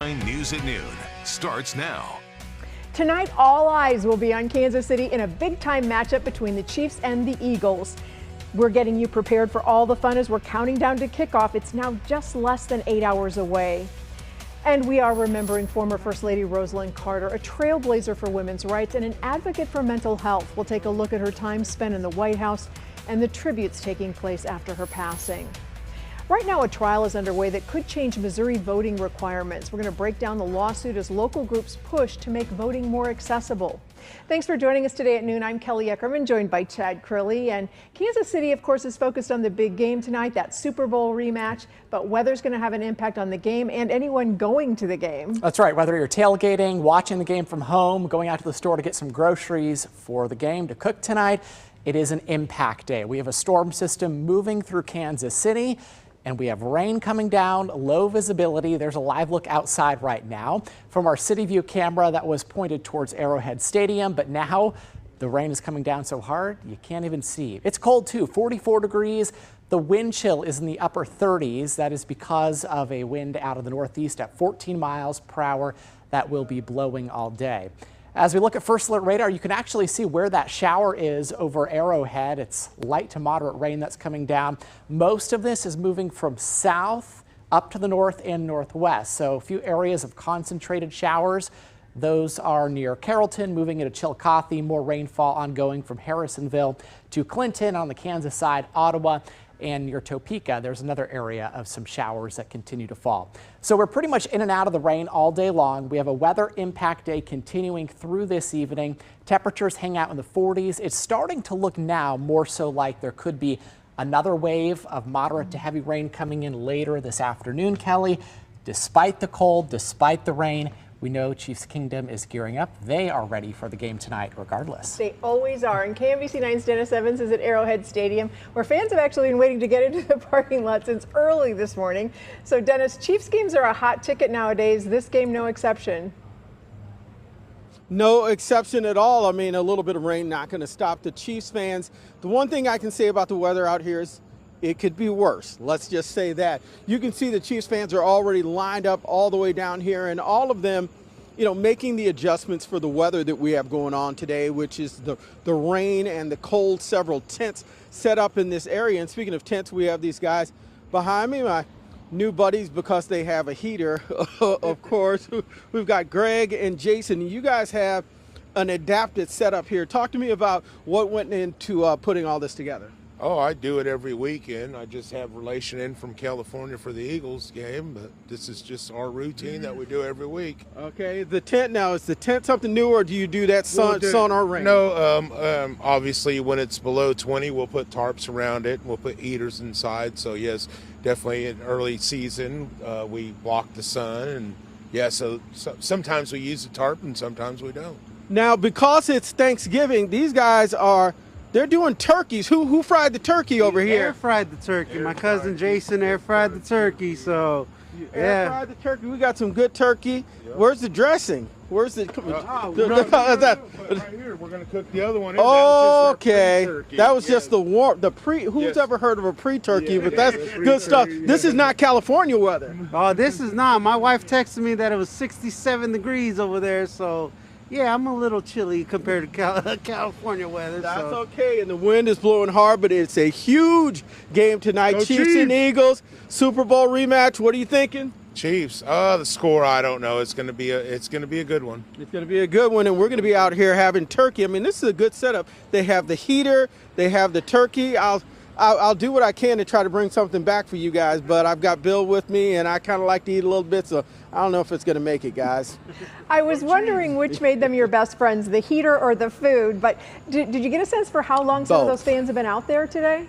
9 News at Noon starts now. Tonight, all eyes will be on Kansas City in a big-time matchup between the Chiefs and the Eagles. We're getting you prepared for all the fun as we're counting down to kickoff. It's now just less than 8 hours away. And we are remembering former First Lady Rosalynn Carter, a trailblazer for women's rights and an advocate for mental health. We'll take a look at her time spent in the White House and the tributes taking place after her passing. Right now, a trial is underway that could change Missouri voting requirements. We're going to break down the lawsuit as local groups push to make voting more accessible. Thanks for joining us today at noon. I'm Kelly Eckerman, joined by Chad Curley. And Kansas City, of course, is focused on the big game tonight, that Super Bowl rematch. But weather's going to have an impact on the game and anyone going to the game. That's right. Whether you're tailgating, watching the game from home, going out to the store to get some groceries for the game to cook tonight, it is an impact day. We have a storm system moving through Kansas City. And we have rain coming down, low visibility. There's a live look outside right now from our City View camera that was pointed towards Arrowhead Stadium. But now the rain is coming down so hard you can't even see. It's cold too, 44 degrees. The wind chill is in the upper 30s. That is because of a wind out of the northeast at 14 miles per hour that will be blowing all day. As we look at First Alert Radar, you can actually see where that shower is over Arrowhead. It's light to moderate rain that's coming down. Most of this is moving from south up to the north and northwest. So a few areas of concentrated showers. Those are near Carrollton, moving into Chillicothe. More rainfall ongoing from Harrisonville to Clinton on the Kansas side, Ottawa, and near Topeka, there's another area of some showers that continue to fall. So we're pretty much in and out of the rain all day long. We have a weather impact day continuing through this evening. Temperatures hang out in the 40s. It's starting to look now more so like there could be another wave of moderate to heavy rain coming in later this afternoon, Kelly. Despite the cold, despite the rain, we know Chiefs Kingdom is gearing up. They are ready for the game tonight regardless. They always are. And KMBC 9's Dennis Evans is at Arrowhead Stadium, where fans have actually been waiting to get into the parking lot since early this morning. So Dennis, Chiefs games are a hot ticket nowadays. This game, no exception. No exception at all. I mean, a little bit of rain not going to stop the Chiefs fans. The one thing I can say about the weather out here is it could be worse. Let's just say that. You can see the Chiefs fans are already lined up all the way down here, and all of them, you know, making the adjustments for the weather that we have going on today, which is the rain and the cold. Several tents set up in this area. And speaking of tents, we have these guys behind me, my new buddies, because they have a heater, of course. We've got Greg and Jason. You guys have an adapted setup here. Talk to me about what went into putting all this together. Oh, I do it every weekend. I just have relation in from California for the Eagles game, but this is just our routine that we do every week. Okay, the tent now, is the tent something new, or do you do that sun or rain? No, obviously when it's below 20, we'll put tarps around it. We'll put heaters inside. So yes, definitely in early season, we block the sun. And yeah, so sometimes we use the tarp and sometimes we don't. Now, because it's Thanksgiving, these guys they're doing turkeys. Who fried the turkey over here? Air fried the turkey. My cousin Jason air fried the turkey. So, air fried the turkey. We got some good turkey. Yep. Where's the dressing? Where's the? Right here. We're gonna cook the other one. Okay, that was just the pre. Who's ever heard of a pre-turkey? Yeah. But that's good stuff. This is not California weather. Oh, this is not. My wife texted me that it was 67 degrees over there. So. Yeah, I'm a little chilly compared to California weather. That's okay, and the wind is blowing hard, but it's a huge game tonight. Go Chiefs and Eagles, Super Bowl rematch. What are you thinking? Chiefs. The score, I don't know. It's gonna be a good one. It's gonna be a good one, and we're gonna be out here having turkey. I mean, this is a good setup. They have the heater, they have the turkey. I'll do what I can to try to bring something back for you guys, but I've got Bill with me, and I kind of like to eat a little bit, so I don't know if it's going to make it, guys. I was wondering which made them your best friends, the heater or the food, but did you get a sense for how long some of those fans have been out there today?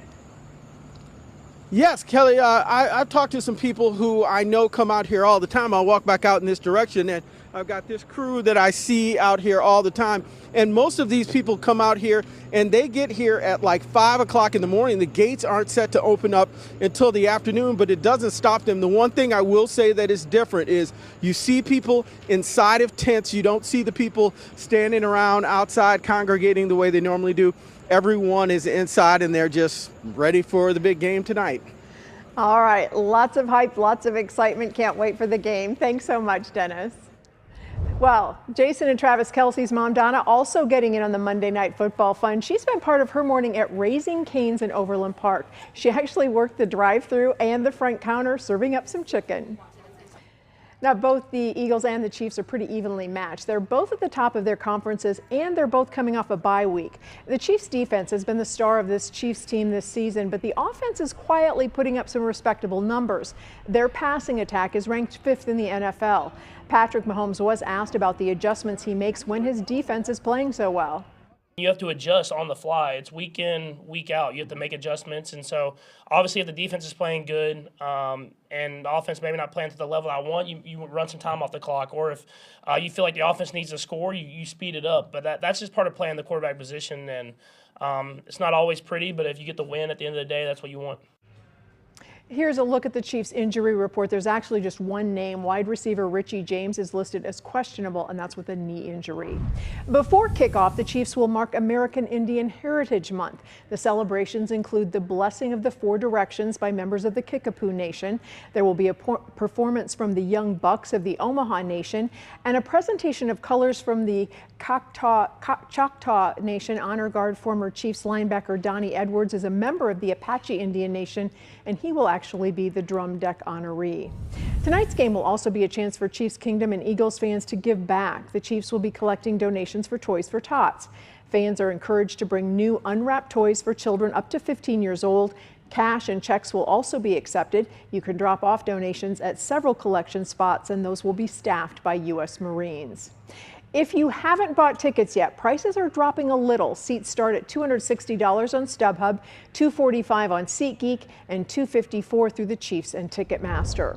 Yes, Kelly, I've talked to some people who I know come out here all the time. I'll walk back out in this direction, and I've got this crew that I see out here all the time. And most of these people come out here, and they get here at like 5 o'clock in the morning. The gates aren't set to open up until the afternoon, but it doesn't stop them. The one thing I will say that is different is you see people inside of tents. You don't see the people standing around outside congregating the way they normally do. Everyone is inside, and they're just ready for the big game tonight. All right, lots of hype, lots of excitement. Can't wait for the game. Thanks so much, Dennis. Well, Jason and Travis Kelce's mom, Donna, also getting in on the Monday Night Football fun. She spent part of her morning at Raising Cane's in Overland Park. She actually worked the drive-thru and the front counter, serving up some chicken. Now, both the Eagles and the Chiefs are pretty evenly matched. They're both at the top of their conferences, and they're both coming off a bye week. The Chiefs' defense has been the star of this Chiefs team this season, but the offense is quietly putting up some respectable numbers. Their passing attack is ranked 5th in the NFL. Patrick Mahomes was asked about the adjustments he makes when his defense is playing so well. You have to adjust on the fly. It's week in, week out. You have to make adjustments. And so, obviously, if the defense is playing good and the offense maybe not playing to the level I want, you run some time off the clock. Or if you feel like the offense needs to score, you speed it up. But that's just part of playing the quarterback position. And it's not always pretty, but if you get the win at the end of the day, that's what you want. Here's a look at the Chiefs injury report. There's actually just one name. Wide receiver Richie James is listed as questionable, and that's with a knee injury. Before kickoff, the Chiefs will mark American Indian Heritage Month. The celebrations include the blessing of the Four Directions by members of the Kickapoo Nation. There will be a performance from the Young Bucks of the Omaha Nation and a presentation of colors from the Choctaw Nation. Honor Guard former Chiefs linebacker Donnie Edwards is a member of the Apache Indian Nation, and he will actually be the drum deck honoree. Tonight's game will also be a chance for Chiefs Kingdom and Eagles fans to give back. The Chiefs will be collecting donations for Toys for Tots. Fans are encouraged to bring new unwrapped toys for children up to 15 years old. Cash and checks will also be accepted. You can drop off donations at several collection spots, and those will be staffed by U.S. Marines. If you haven't bought tickets yet, prices are dropping a little. Seats start at $260 on StubHub, $245 on SeatGeek, and $254 through the Chiefs and Ticketmaster.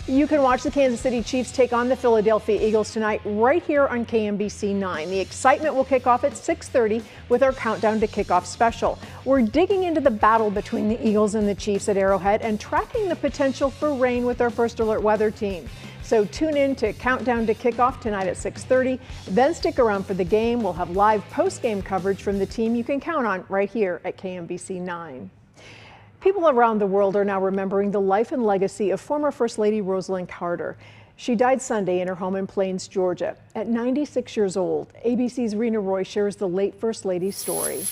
You can watch the Kansas City Chiefs take on the Philadelphia Eagles tonight right here on KMBC 9. The excitement will kick off at 6:30 with our Countdown to Kickoff special. We're digging into the battle between the Eagles and the Chiefs at Arrowhead and tracking the potential for rain with our First Alert weather team. So tune in to Countdown to Kickoff tonight at 6:30. Then stick around for the game. We'll have live post-game coverage from the team you can count on right here at KMBC 9. People around the world are now remembering the life and legacy of former First Lady Rosalynn Carter. She died Sunday in her home in Plains, Georgia. At 96 years old, ABC's Rena Roy shares the late First Lady's story.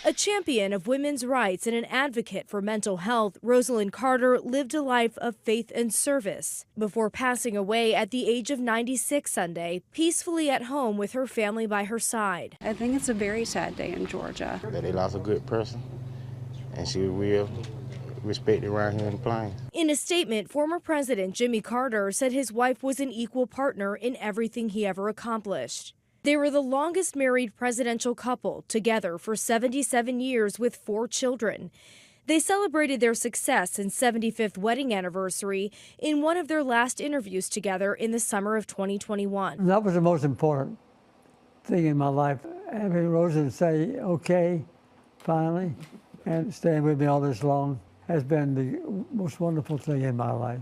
A champion of women's rights and an advocate for mental health, Rosalynn Carter lived a life of faith and service before passing away at the age of 96 Sunday, peacefully at home with her family by her side. I think it's a very sad day in Georgia. That they lost a good person, and she was real respected around here in Plains. In a statement, former President Jimmy Carter said his wife was an equal partner in everything he ever accomplished. They were the longest married presidential couple, together for 77 years with 4 children. They celebrated their success and 75th wedding anniversary in one of their last interviews together in the summer of 2021. That was the most important thing in my life. Having Rosalynn say, okay, finally, and staying with me all this long has been the most wonderful thing in my life.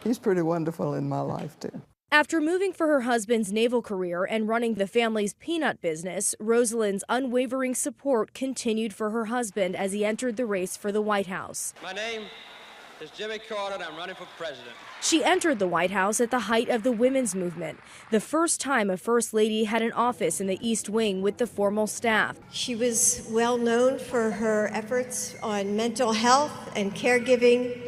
He's pretty wonderful in my life, too. After moving for her husband's naval career and running the family's peanut business, Rosalynn's unwavering support continued for her husband as he entered the race for the White House. My name is Jimmy Carter, and I'm running for president. She entered the White House at the height of the women's movement, the first time a First Lady had an office in the East Wing with the formal staff. She was well known for her efforts on mental health and caregiving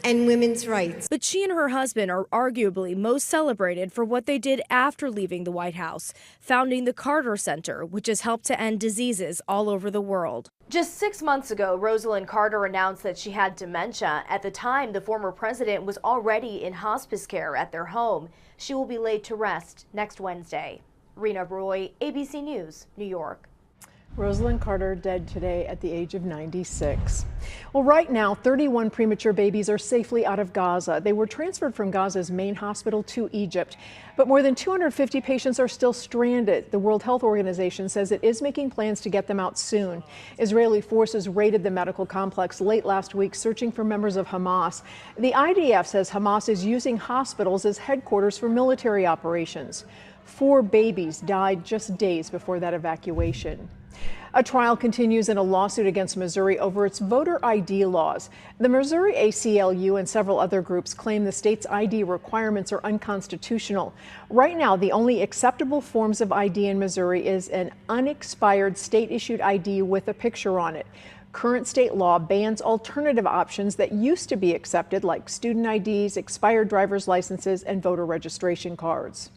and women's rights. But she and her husband are arguably most celebrated for what they did after leaving the White House, founding the Carter Center, which has helped to end diseases all over the world. Just 6 months ago, Rosalynn Carter announced that she had dementia. At the time, the former president was already in hospice care at their home. She will be laid to rest next Wednesday. Rena Roy, ABC News, New York. Rosalynn Carter dead today at the age of 96. Well, right now, 31 premature babies are safely out of Gaza. They were transferred from Gaza's main hospital to Egypt, but more than 250 patients are still stranded. The World Health Organization says it is making plans to get them out soon. Israeli forces raided the medical complex late last week, searching for members of Hamas. The IDF says Hamas is using hospitals as headquarters for military operations. 4 babies died just days before that evacuation. A trial continues in a lawsuit against Missouri over its voter ID laws. The Missouri ACLU and several other groups claim the state's ID requirements are unconstitutional. Right now, the only acceptable forms of ID in Missouri is an unexpired state-issued ID with a picture on it. Current state law bans alternative options that used to be accepted, like student IDs, expired driver's licenses, and voter registration cards.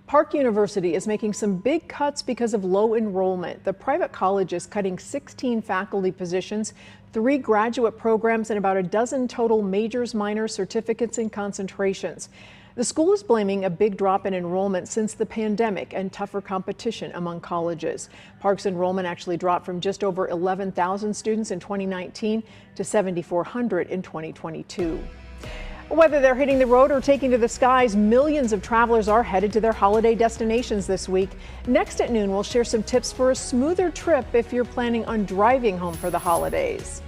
Park University is making some big cuts because of low enrollment. The private college is cutting 16 faculty positions, 3 graduate programs, and about a dozen total majors, minors, certificates, and concentrations. The school is blaming a big drop in enrollment since the pandemic and tougher competition among colleges. Park's enrollment actually dropped from just over 11,000 students in 2019 to 7,400 in 2022. Whether they're hitting the road or taking to the skies, millions of travelers are headed to their holiday destinations this week. Next at noon, we'll share some tips for a smoother trip if you're planning on driving home for the holidays.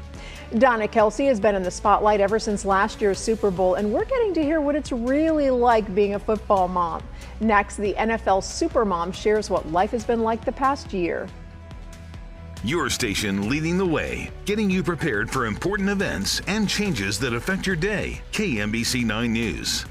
Donna Kelsey has been in the spotlight ever since last year's Super Bowl, and we're getting to hear what it's really like being a football mom. Next, the NFL Supermom shares what life has been like the past year. Your station leading the way, getting you prepared for important events and changes that affect your day. KMBC 9 News.